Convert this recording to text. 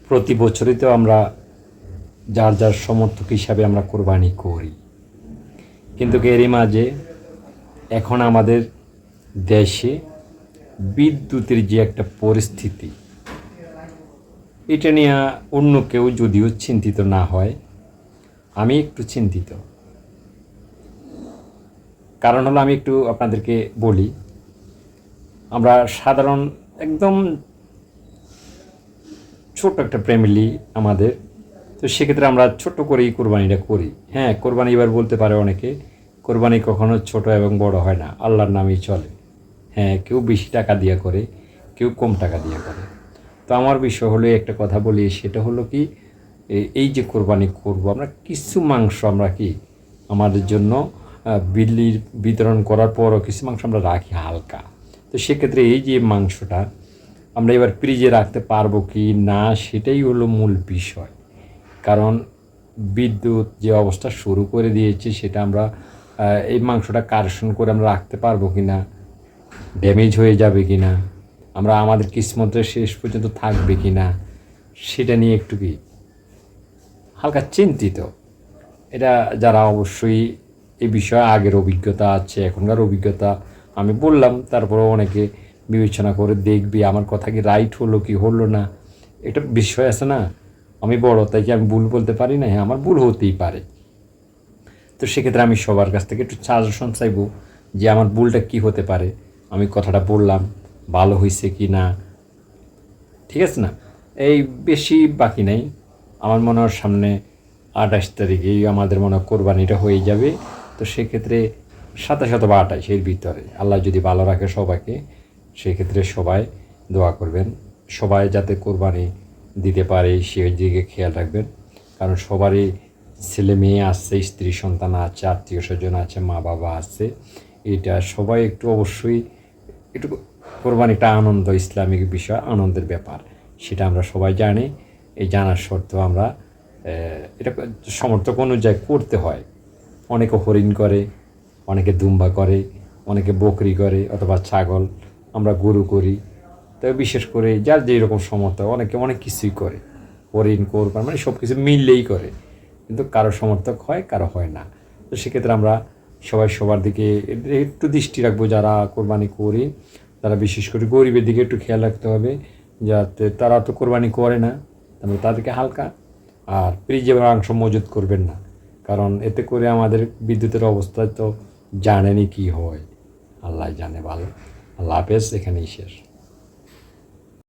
প্রতি বছরই তো আমরা যার যার সমর্থক হিসাবে আমরা কোরবানি করি, কিন্তু এরই মাঝে এখন আমাদের দেশে বিদ্যুতের যে একটা পরিস্থিতি, এটা নিয়ে অন্য কেউ যদিও চিন্তিত না হয়, আমি একটু চিন্তিত। কারণ হলো, আমি একটু আপনাদেরকে বলি, আমরা সাধারণ একদম ছোট একটা ফ্যামিলি আমাদের, তো সেক্ষেত্রে আমরা ছোট করেই কোরবানিটা করি। হ্যাঁ, কোরবানি এবার বলতে পারে অনেকে, কোরবানি কখনো ছোট এবং বড় হয় না, আল্লাহর নামেই চলে। হ্যাঁ, কেউ বেশি টাকা দিয়ে করে, কেউ কম টাকা দিয়ে করে। তো আমার বিষয় হলো, একটা কথা বলি, সেটা হলো কি, এই যে কোরবানি করব, আমরা কিছু মাংস আমরা কি আমাদের জন্য বিলির বিতরণ করার পরও কিছু মাংস আমরা রাখি হালকা। তো সেক্ষেত্রে এই যে মাংসটা আমরা এবার ফ্রিজে রাখতে পারবো কি না, সেটাই হলো মূল বিষয়। কারণ বিদ্যুৎ যে অবস্থা শুরু করে দিয়েছে, সেটা আমরা এই মাংসটা কারেকশন করে আমরা রাখতে পারবো কি না, ড্যামেজ হয়ে যাবে কি না, আমরা আমাদের কিসমতে শেষ পর্যন্ত থাকবে কি না, সেটা নিয়ে একটু কি হালকা চিন্তিত। এটা যারা অবশ্যই এই বিষয়ে আগের অভিজ্ঞতা আছে, এখনকার অভিজ্ঞতা আমি বললাম, তারপরেও অনেকে বিবেচনা করে দেখবি আমার কথা কি রাইট হলো কি হলো না, এটা বিষয় আছে না। আমি বড়, তাই কি আমি ভুল বলতে পারি না? হ্যাঁ, আমার ভুল হতেই পারে। তো সেক্ষেত্রে আমি সবার কাছ থেকে একটু সাজেশন চাইবো যে আমার ভুলটা কি হতে পারে, আমি কথাটা বললাম ভালো হয়েছে কি না, ঠিক আছে না? এই বেশি বাকি নেই, আমার মনে হয় সামনে 28 তারিখেই আমাদের মনে হয় কোরবানিটা হয়ে যাবে। তো সেক্ষেত্রে 27 বা 28 এর ভিতরে আল্লাহ যদি ভালো রাখে সবাইকে, সেক্ষেত্রে সবাই দোয়া করবেন, সবাই যাতে কোরবানি দিতে পারে সেই দিকে খেয়াল রাখবেন। কারণ সবারই ছেলে মেয়ে আছে, স্ত্রী সন্তান আছে, আত্মীয় স্বজন আছে, মা বাবা আছে, এটা সবাই একটু অবশ্যই একটু কোরবানিটা আনন্দ, ইসলামিক বিষয়, আনন্দের ব্যাপার, সেটা আমরা সবাই জানি। এই জানার সত্ত্বেও আমরা এটা সমর্থক অনুযায়ী করতে হয়। অনেকে হরিণ করে, অনেকে দুম্বা করে, অনেকে বকরি করে অথবা ছাগল, আমরা গরু করি। তবে বিশেষ করে যার যেই রকম সমর্থ, অনেকে অনেক কিছুই করে, হরিণ কোরবান মানে সব কিছু মিললেই করে, কিন্তু কারো সমর্থক হয়, কারো হয় না। তো সেক্ষেত্রে আমরা সবাই সবার দিকে একটু দৃষ্টি রাখবো, যারা কোরবানি করি তারা বিশেষ করে গরিবের দিকে একটু খেয়াল রাখতে হবে, যাতে তারা তো কোরবানি করে না, তারপরে তাদেরকে হালকা আর ফ্রিজে মাংস মজুত করবেন না। কারণ এতে করে আমাদের বিদ্যুতের অবস্থা তো জানেনই কী হয়, আল্লাহ জানে ভালো। আল্লাহ হাফেজ, এখানেই শেষ।